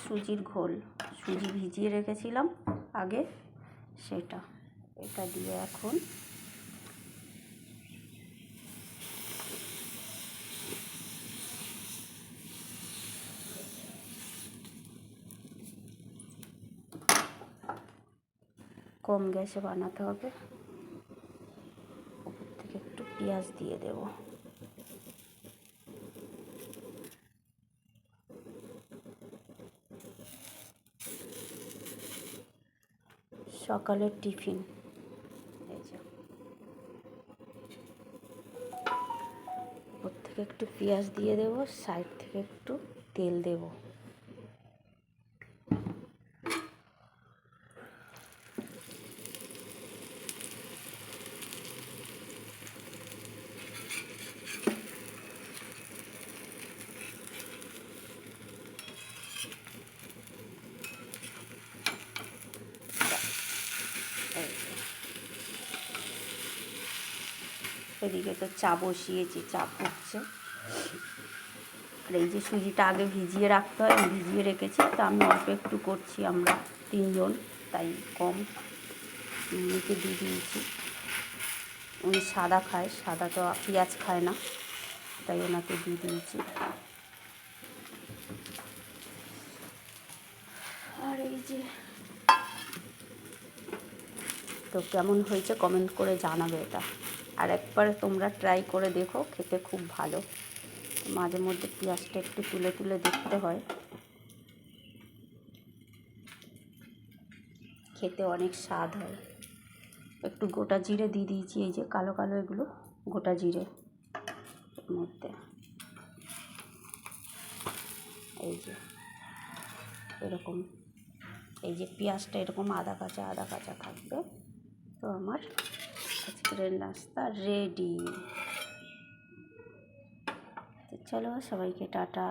সুজির ঘোল, সুজি ভিজিয়ে রেখেছিলাম আগে, সেটা এটা দিয়ে এখন কম গ্যাসে বানাতে হবে। উপর থেকে একটু পেঁয়াজ দিয়ে দেব। সকালের টিফিন, এই যে উপর থেকে একটু পেঁয়াজ দিয়ে দেব, সাইড থেকে একটু তেল দেব। এদিকে তো চা বসিয়েছি, চা ফুটছে। আর এই যে সুজিটা আগে ভিজিয়ে রাখতে হয়, ভিজিয়ে রেখেছি, তো আমি অল্প একটু করছি, আমরা 3 জন, তাই কম উনিকে দিয়ে দিয়েছি। উনি সাদা খায়, সাদা তো পেঁয়াজ খায় না, তাই ওনাকে দিয়ে দিয়েছি। আর এই যে, তো কেমন হয়েছে কমেন্ট করে জানাবে এটা। আর একবার তোমরা ট্রাই করে দেখো, খেতে খুব ভালো। মাঝে মধ্যে পেঁয়াজটা একটু তুলে তুলে দেখতে হয়, খেতে অনেক স্বাদ হয়। একটু গোটা জিরে দিয়ে দিয়েছি, এই যে কালো কালো এগুলো গোটা জিরে এর মধ্যে। এই যে এরকম, এই যে পেঁয়াজটা এরকম আদা কাঁচা থাকবে। তো আমার আজকের নাস্তা রেডি। তো চলো, সবাইকে টাটা।